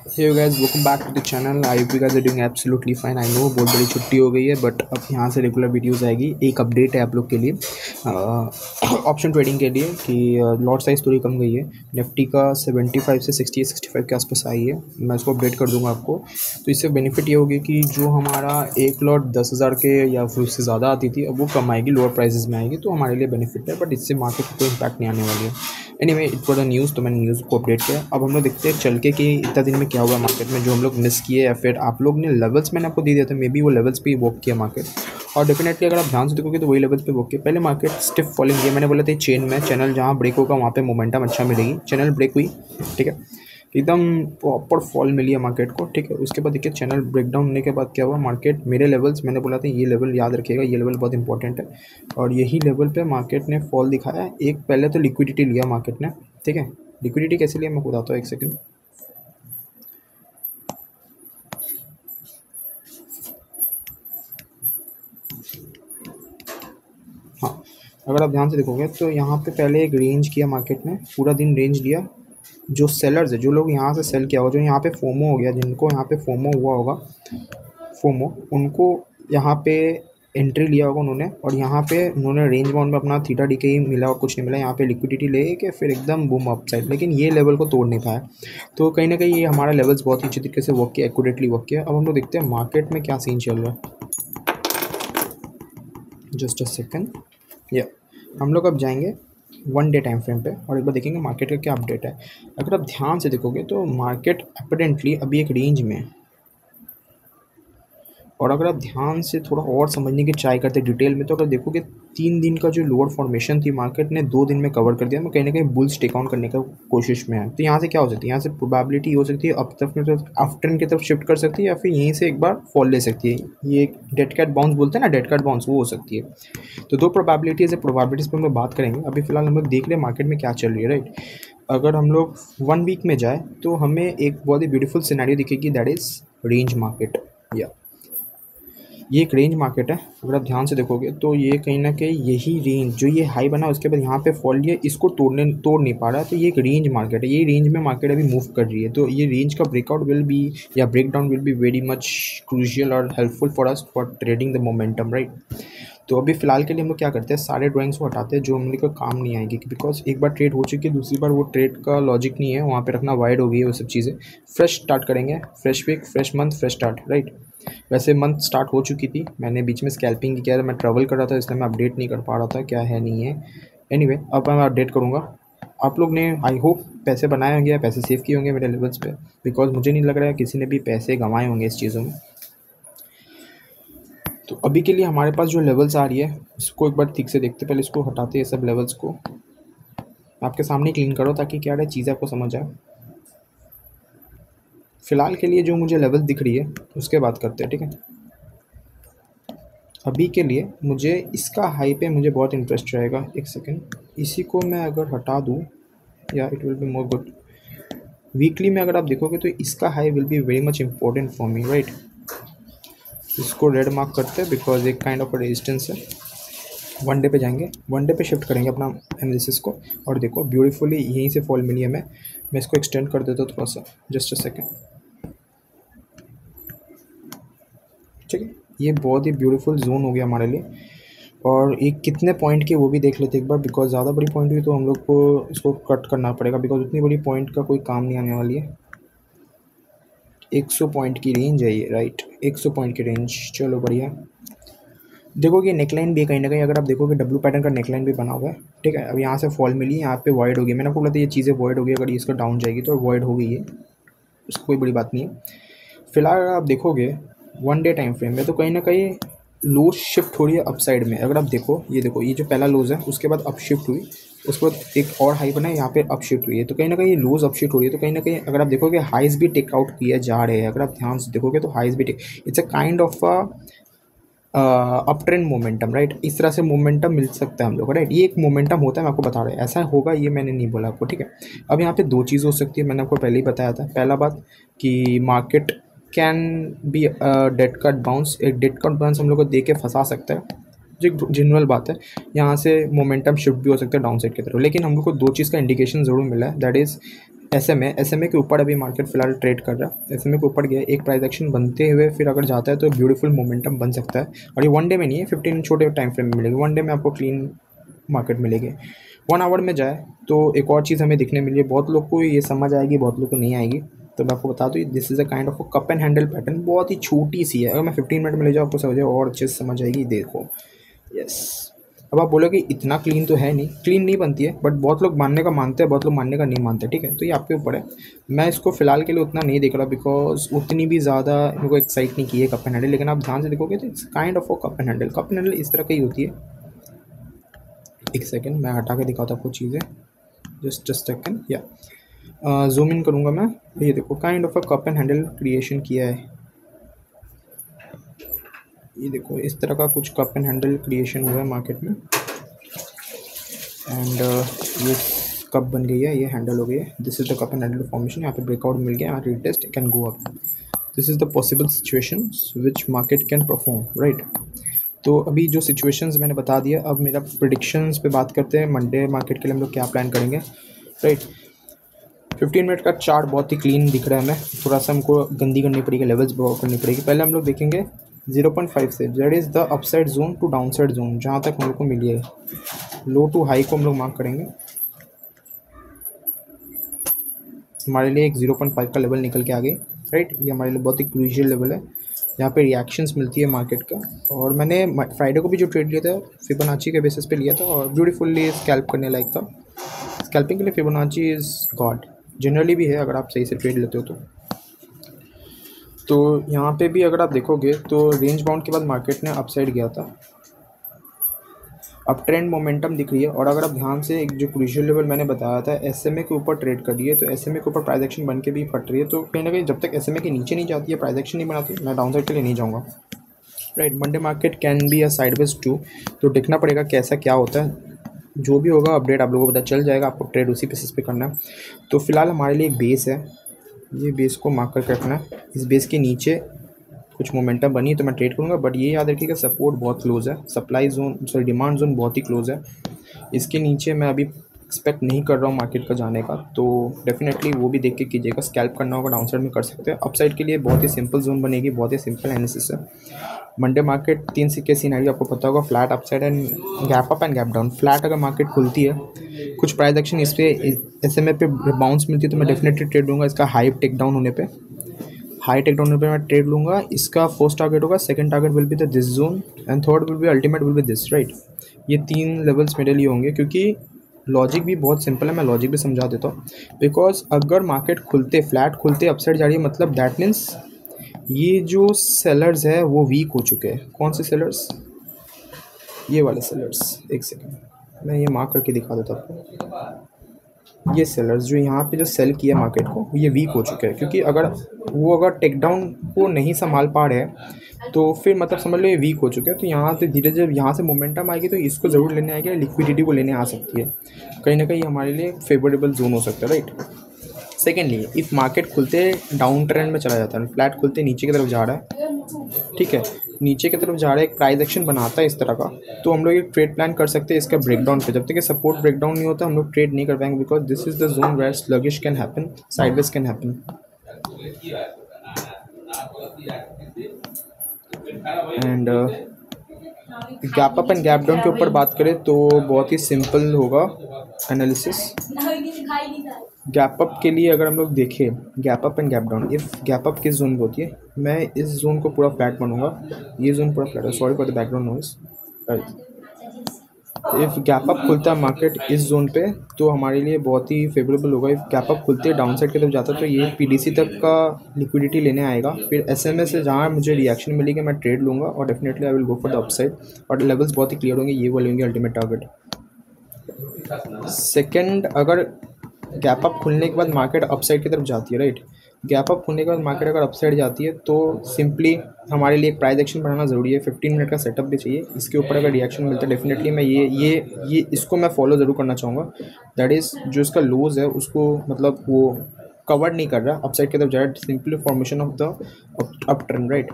Hey you guys, welcome back to the channel. I hope you guys are doing absolutely fine. I know बहुत बड़ी छुट्टी हो गई है बट अब यहाँ से रेगुलर वीडियोस आएगी। एक अपडेट है आप लोग के लिए ऑप्शन ट्रेडिंग के लिए कि लॉट साइज़ थोड़ी कम गई है। निफ्टी का 75 से 65 के आसपास आई है। मैं इसको अपडेट कर दूंगा आपको। तो इससे बेनिफिट ये होगी कि जो हमारा एक लॉट 10,000 के या फिर उससे ज़्यादा आती थी अब वो कम आएगी, लोअर प्राइजेस में आएगी, तो हमारे लिए बेनिफिट है। बट इससे मार्केट को कोई इम्पैक्ट नहीं आने वाली है। Anyway it for the news, तो मैंने न्यूज़ को अपडेट किया। अब हम लोग देखते हैं चल के कि इतना दिन में क्या हुआ मार्केट में, जो हम लोग मिस किए या फिर आप लोग ने लेवल्स मैंने आपको दे दिया था, मे बी वो लेवल्स पे ही वॉक किया मार्केट। और डेफिनेटली अगर आप ध्यान से देखोगे तो वही लेवल्स पे वॉक किया। पहले मार्केट स्टिफ फॉलिंग किया, मैंने बोला था चेन में चैनल जहाँ ब्रेक होगा वहाँ पे मोमेंटम अच्छा मिलेगी। चैनल ब्रेक हुई, ठीक है, एकदम प्रॉपर फॉल मिली है मार्केट को, ठीक है। उसके बाद देखिए चैनल ब्रेकडाउन होने के बाद क्या हुआ, मार्केट मेरे लेवल्स, मैंने बोला था ये लेवल याद रखिएगा, ये लेवल बहुत इंपॉर्टेंट है। और यही लेवल पे मार्केट ने फॉल दिखाया। एक पहले तो लिक्विडिटी लिया मार्केट ने, ठीक है। लिक्विडिटी कैसे लिया मैं बताता हूँ, एक सेकंड। हाँ, अगर आप ध्यान से देखोगे तो यहाँ पे पहले एक रेंज किया मार्केट ने, पूरा दिन रेंज लिया। जो सेलर्स है, जो लोग यहाँ से सेल किया होगा, जो यहाँ पे फोमो हो गया, जिनको यहाँ पे फोमो हुआ होगा, फोमो, उनको यहाँ पे एंट्री लिया होगा उन्होंने, और यहाँ पे उन्होंने रेंज बाउंड में अपना थीटा डी के ही मिला और कुछ नहीं मिला, यहाँ पे लिक्विडिटी ले के फिर एकदम बूम अपसाइड, लेकिन ये लेवल को तोड़ नहीं पाया। तो कहीं ना कहीं ये हमारा लेवल्स बहुत ही अच्छी तरीके से वर्क किया, एक्यूरेटली वर्क किया। अब हम लोग देखते हैं मार्केट में क्या सीन चल रहा है। जस्ट अ सेकेंड, या हम लोग अब जाएंगे वन डे टाइम फ्रेम पे और एक बार देखेंगे मार्केट का क्या अपडेट है। अगर आप ध्यान से देखोगे तो मार्केट अपडेंटली अभी एक रेंज में है। और अगर आप ध्यान से थोड़ा और समझने की ट्राई करते डिटेल में, तो अगर देखोगे 3 दिन का जो लोअर फॉर्मेशन थी मार्केट ने 2 दिन में कवर कर दिया। मैं कहीं ना कहीं बुल्स टेक ऑन करने का कोशिश में है। तो यहाँ से क्या हो सकती है, यहाँ से प्रोबेबिलिटी हो सकती है अप तरफ में, तरफ आफ्टरन की तरफ शिफ्ट कर सकती है, या फिर यहीं से एक बार फॉल ले सकती है। ये एक डेड कैट बाउंस बोलते हैं ना, डेड कैट बाउंस, वो हो सकती है। तो दो प्रोबेबिलिटीज़ है, प्रोबेबिलिटीज़ पर हम लोग बात करेंगे। अभी फिलहाल हम लोग देख रहे हैं मार्केट में क्या चल रही है, राइट। अगर हम लोग 1 वीक में जाए तो हमें एक बहुत ही ब्यूटीफुल सिनेरियो दिखेगी, दैट इज़ रेंज मार्केट। या ये एक रेंज मार्केट है। अगर आप ध्यान से देखोगे तो ये कहीं ना कहीं यही रेंज जो ये हाई बना उसके बाद यहाँ पे फॉल लिया, इसको तोड़ नहीं पा रहा। तो ये एक रेंज मार्केट है, ये रेंज में मार्केट अभी मूव कर रही है। तो ये रेंज का ब्रेकआउट विल बी या breakdown will be very much crucial और helpful for us for trading the momentum, right. तो अभी फिलहाल के लिए हम लोग क्या करते हैं, सारे ड्राइंग्स को हटाते हैं जो हम लोग का काम नहीं आएगी, बिकॉज एक बार ट्रेड हो चुकी है, दूसरी बार वो ट्रेड का लॉजिक नहीं है, वहाँ पे रखना वाइड हो गई है वो सब चीज़ें। फ्रेश स्टार्ट करेंगे, fresh week, fresh month, fresh start, right. वैसे मंथ स्टार्ट हो चुकी थी, मैंने बीच में स्कैल्पिंग किया था, मैं ट्रैवल कर रहा था इसलिए मैं अपडेट नहीं कर पा रहा था क्या है नहीं है। एनीवे अब मैं अपडेट करूँगा। आप लोग ने आई होप पैसे बनाए होंगे या पैसे सेव किए होंगे मेरे लेवल्स पे, बिकॉज मुझे नहीं लग रहा है किसी ने भी पैसे गंवाए होंगे इस चीज़ों में। तो अभी के लिए हमारे पास जो लेवल्स आ रही है उसको एक बार ठीक से देखते, पहले इसको हटाते हैं सब लेवल्स को, आपके सामने क्लीन करो ताकि क्या है चीज़ आपको समझ आए। फिलहाल के लिए जो मुझे लेवल दिख रही है उसके बात करते हैं, ठीक है। अभी के लिए मुझे इसका हाई पे मुझे बहुत इंटरेस्ट रहेगा। एक सेकेंड, इसी को मैं अगर हटा दूँ या it will be more good. Weekly में अगर आप देखोगे तो इसका high will be very much important for me, right. इसको रेड मार्क करते हैं बिकॉज एक काइंड ऑफ रेजिस्टेंस है। वन डे पे जाएंगे, वन डे पे शिफ्ट करेंगे अपना एनालिसिस को, और देखो ब्यूटीफुली यहीं से फॉल मिली है। मैं इसको एक्सटेंड कर देता हूँ थोड़ा सा, जस्ट अ सेकेंड, ठीक है। ये बहुत ही ब्यूटीफुल जोन हो गया हमारे लिए। और एक कितने पॉइंट की वो भी देख लेते एक बार, बिकॉज ज़्यादा बड़ी पॉइंट हुई तो हम लोग को इसको कट करना पड़ेगा, बिकॉज उतनी बड़ी पॉइंट का कोई काम नहीं आने वाली है। 100 पॉइंट की रेंज है ये, राइट, 100 पॉइंट की रेंज, चलो बढ़िया। देखोगे नेकलाइन भी कहीं ना कहीं, अगर आप देखोगे डब्ल्यू पैटर्न का नेकलाइन भी बना हुआ है, ठीक है। अब यहाँ से फॉल मिली, यहाँ पे वॉइड हो गई, मैंने आपको बोला था ये चीज़ें वॉइड हो गई, अगर इसका डाउन जाएगी तो वॉइड हो गई है, उसको कोई बड़ी बात नहीं है। फिलहाल अगर आप देखोगे वन डे टाइम फ्रेम में तो कहीं ना कहीं लो शिफ्ट हो रही है अपसाइड में। अगर आप देखो ये जो पहला लोज है उसके बाद अप शिफ्ट हुई, उसके बाद एक और हाई बना है, यहाँ पे अप शिफ्ट हुई है। तो कहीं ना कहीं लोज अप शिफ्ट हो रही है। तो कहीं ना कहीं अगर आप देखोगे हाइज भी टेक आउट किए जा रहे हैं, अगर आप ध्यान से देखोगे तो हाइज भी it's a kind of a up trend momentum, right. इस तरह से मोमेंटम मिल सकता है हम लोग, राइट। ये एक मोमेंटम होता है, मैं आपको बता रहा हूँ ऐसा होगा, ये मैंने नहीं बोला आपको, ठीक है। अब यहाँ पे दो चीज़ हो सकती है, मैंने आपको पहले ही बताया था। पहला बात कि market can B dead cut bounce, एक डेड कट बाउंस हम लोग को दे के फंसा सकता है, जो एक जनरल बात है। यहाँ से मोमेंटम शिफ्ट भी हो सकता है डाउन साइड की तरफ, लेकिन हम लोग को दो चीज़ का इंडिकेशन ज़रूर मिला है, दैट इज़ SMA के ऊपर अभी मार्केट फिलहाल ट्रेड कर रहा है। SMA के ऊपर गया, एक प्राइस एक्शन बनते हुए फिर अगर जाता है तो ब्यूटीफुल मोमेंटम बन सकता है। और ये वन डे में नहीं है, 15 छोटे टाइम फ्रेम में मिलेगी। वन डे में आपको क्लीन मार्केट मिलेगी। 1 आवर में जाए तो एक और चीज़ हमें दिखने मिली है, बहुत लोग को ये समझ आएगी, बहुत लोग को नहीं आएगी। तो मैं आपको बता दूँ, this is a kind of a cup and handle pattern, बहुत ही छोटी सी है। अगर मैं 15 मिनट में ले जाऊँ आपको समझ और अच्छे से समझ आएगी। देखो, यस। अब आप बोलोगे इतना क्लीन तो है नहीं, क्लीन नहीं बनती है, बट बहुत लोग मानने का मानते हैं, बहुत लोग मानने का नहीं मानते। ठीक है, तो ये आपके ऊपर है। मैं इसको फिलहाल के लिए उतना नहीं देख रहा, बिकॉज उतनी भी ज़्यादा मेरे को एक्साइट नहीं की है कप एंड हैंडल। लेकिन आप ध्यान से देखोगे तो it's kind of a cup and handle. Cup and handle इस तरह की होती है। एक सेकेंड मैं हटा के दिखाता हूँ आपको चीज़ें, जस्ट सेकेंड। या जूम इन करूँगा मैं। ये देखो, kind of a cup and handle creation किया है। ये देखो, इस तरह का कुछ कप एंड हैंडल क्रिएशन हुआ है मार्केट में। एंड ये कप बन गई है, ये हैंडल हो गई है। This is the cup and handle formation. यहाँ पे ब्रेकआउट मिल गया, यहाँ retest can go up. This is the possible situation which market can perform, right. तो अभी जो सिचुएशंस मैंने बता दिया, अब मेरा प्रिडिक्शंस पे बात करते हैं। मंडे मार्केट के लिए हम लोग क्या प्लान करेंगे, राइट। 15 मिनट का चार्ट बहुत ही क्लीन दिख रहा है हमें। थोड़ा सा हमको गंदी करनी पड़ेगी, लेवल्स ब्रो करनी पड़ेगी। पहले हम लोग देखेंगे 0.5 से, that is the upside zone to downside zone, जहाँ तक हम लोग को मिली है। लो टू हाई को हम लोग मार्क करेंगे। हमारे लिए एक 0.5 का लेवल निकल के आ गई, राइट। ये हमारे लिए बहुत ही क्रूशियल लेवल है, यहाँ पे रिएक्शंस मिलती है मार्केट का। और मैंने फ्राइडे को भी जो ट्रेड लिया था फिबोनाची के बेसिस पे लिया था, और ब्यूटीफुल्ली स्कैल्प करने लायक था। स्कैल्पिंग के लिए फिबोनाची इज़ गॉड, जनरली भी है अगर आप सही से ट्रेड लेते हो तो यहाँ पे भी अगर आप देखोगे तो रेंज बाउंड के बाद मार्केट ने अपसाइड गया था। अब ट्रेंड मोमेंटम दिख रही है। और अगर आप ध्यान से, एक जो क्रूशियल लेवल मैंने बताया था, SMA के ऊपर ट्रेड कर रही है, तो SMA के ऊपर प्राइस एक्शन बन के भी फट रही है। तो कहीं ना कहीं जब तक SMA के नीचे नहीं जाती है, प्राइस एक्शन नहीं बनाती, मैं डाउन साइड के लिए नहीं जाऊँगा, right. Monday market can be a sideways too, तो देखना पड़ेगा कैसा क्या होता है। जो भी होगा अपडेट आप लोगों को पता चल जाएगा, आपको ट्रेड उसी बेसिस पे करना है। तो फिलहाल हमारे लिए एक बेस है, ये बेस को मार्क करके रखना है। इस बेस के नीचे कुछ मोमेंटम बनी तो मैं ट्रेड करूँगा, बट ये याद रखिएगा सपोर्ट बहुत क्लोज है, supply zone sorry demand zone बहुत ही क्लोज है। इसके नीचे मैं अभी एक्सपेक्ट नहीं कर रहा हूँ मार्केट का जाने का, तो डेफिनेटली वो भी देख के कीजिएगा। स्कैल्प करना होगा डाउन साइड में कर सकते हैं। अपसाइड के लिए बहुत ही सिंपल जोन बनेगी, बहुत ही सिंपल एनालिसिस है। मंडे मार्केट 3 सिक्के सिनेरियो आपको पता होगा, flat upside and gap up and gap down. Flat अगर मार्केट खुलती है, कुछ प्राइस एक्शन इस पर SMA पे बाउंस मिलती है, तो मैं डेफिनेटली ट्रेड लूँगा इसका हाई टेक डाउन होने पर। हाई टेक डाउन पे मैं ट्रेड लूँगा। इसका फर्स्ट टारगेट होगा, second target will be the this zone, and third will be ultimate will be this, right. ये 3 लेवल्स मेरे लिए होंगे, क्योंकि लॉजिक भी बहुत सिंपल है। मैं लॉजिक भी समझा देता हूँ। बिकॉज अगर मार्केट खुलते फ्लैट खुलते अपसाइड जा रही है, मतलब दैट मीन्स ये जो सेलर्स है वो वीक हो चुके हैं। कौन से सेलर्स? ये वाले सेलर्स। एक सेकेंड मैं ये मार्क करके दिखा देता हूँ आपको। ये सेलर्स जो यहाँ पे जो सेल किया मार्केट को, ये वीक हो चुके हैं, क्योंकि अगर टेक डाउन को नहीं संभाल पा रहे हैं, तो फिर मतलब समझ लो ये वीक हो चुके हैं। तो यहाँ से धीरे जब यहाँ से मोमेंटम आएगी तो इसको ज़रूर लेने आएगी, लिक्विडिटी को लेने आ सकती है। कहीं ना कहीं हमारे लिए फेवरेबल जोन हो सकता है, राइट। सेकेंडली, इफ़ मार्केट खुलते डाउन ट्रेंड में चला जाता है, फ्लैट खुलते नीचे की तरफ जा रहा है, ठीक है, नीचे की तरफ जा रहा है, एक प्राइस एक्शन बनाता है इस तरह का, तो हम लोग एक ट्रेड प्लान कर सकते हैं इसका ब्रेकडाउन पे। जब तक ये सपोर्ट ब्रेकडाउन नहीं होता हम लोग ट्रेड नहीं कर पाएंगे, because this is the zone where sluggish can happen, sideways can happen. And gap up and gap down के ऊपर बात करें तो बहुत ही सिंपल होगा एनालिसिस। गैप अप के लिए अगर हम लोग देखें, gap up and gap down, if gap up किस जोन में होती है, मैं इस जोन को पूरा फ्लैट बनूंगा, ये जोन पूरा फ्लैट है, sorry for the background noise. If gap up खुलता है मार्केट इस जोन पे, तो हमारे लिए बहुत ही फेवरेबल होगा। इफ़ गैप अप खुलते डाउन साइड की तरफ जाता है, तो ये PDC तक का लिक्विडिटी लेने आएगा। फिर SMA से जहाँ मुझे रिएक्शन मिलेगी मैं ट्रेड लूँगा, और definitely I will go for the upside, और लेवल्स बहुत ही क्लियर होंगे, ये वाले होंगे अल्टीमेट टारगेट। सेकेंड, अगर गैप अप खुलने के बाद मार्केट अपसाइड की तरफ जाती है, राइट, गैप अप खुलने के बाद मार्केट अगर अपसाइड जाती है, तो सिंपली हमारे लिए एक प्राइस एक्शन बनाना ज़रूरी है। 15 मिनट का सेटअप भी चाहिए। इसके ऊपर अगर रिएक्शन मिलता है, डेफिनेटली मैं ये इसको मैं फॉलो ज़रूर करना चाहूँगा। दैट इज़ जो इसका लूज़ है उसको मतलब वो कवर नहीं कर रहा, अपसाइड की तरफ जा रहा है, simply formation of the up trend, right.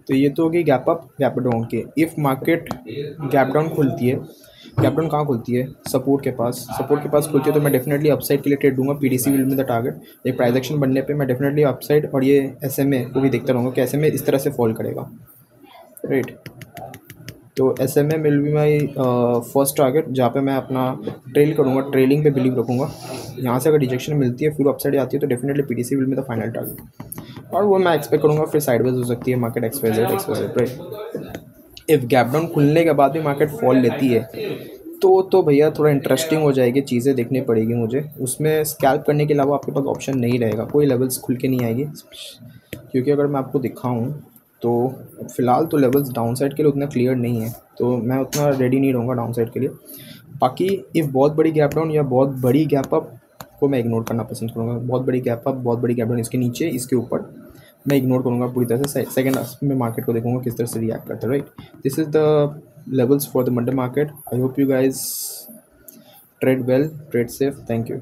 तो ये तो होगी गैप अप गैप डाउन के। इफ़ मार्केट गैप डाउन खुलती है, गैप डाउन कहाँ खुलती है? सपोर्ट के पास खुलती है तो मैं डेफिनेटली अपसाइड के लिए ट्रेड दूंगा। PDC will be the target. एक प्राइस एक्शन बनने पे मैं डेफिनेटली अपसाइड और ये एसएमए को भी देखता रहूँगा कि एसएमए इस तरह से फॉल करेगा, राइट। तो SMA will be my first target, जहाँ पे मैं अपना ट्रेल करूँगा, ट्रेलिंग पे बिलीव रखूँगा। यहाँ से अगर रिजेक्शन मिलती है फिर अपसाइड आती है तो definitely PDC will be the final target, और वो मैं एक्सपेक्ट करूँगा फिर साइडवेज हो सकती है market XYZ, right. If gap down खुलने के बाद भी मार्केट फॉल लेती है तो भैया थोड़ा इंटरेस्टिंग हो जाएगी, चीज़ें देखनी पड़ेगी मुझे। उसमें स्कैल्प करने के अलावा आपके पास ऑप्शन नहीं रहेगा, कोई लेवल्स खुल के नहीं आएगी। क्योंकि अगर मैं आपको दिखाऊं तो फ़िलहाल तो लेवल्स डाउन साइड के लिए उतना क्लियर नहीं है, तो मैं उतना रेडी नहीं रहूँगा डाउन साइड के लिए। बाकी इफ़ बहुत बड़ी गैप डाउन या बहुत बड़ी गैप अप को मैं इग्नोर करना पसंद करूँगा। बहुत बड़ी गैप अप, बहुत बड़ी गैप डाउन, इसके नीचे, इसके ऊपर मैं इग्नोर करूँगा पूरी तरह से। सेकंड में मार्केट को देखूँगा किस तरह से रिएक्ट करता है, right. This is the levels for the Monday market. I hope you guys trade well, trade safe. Thank you.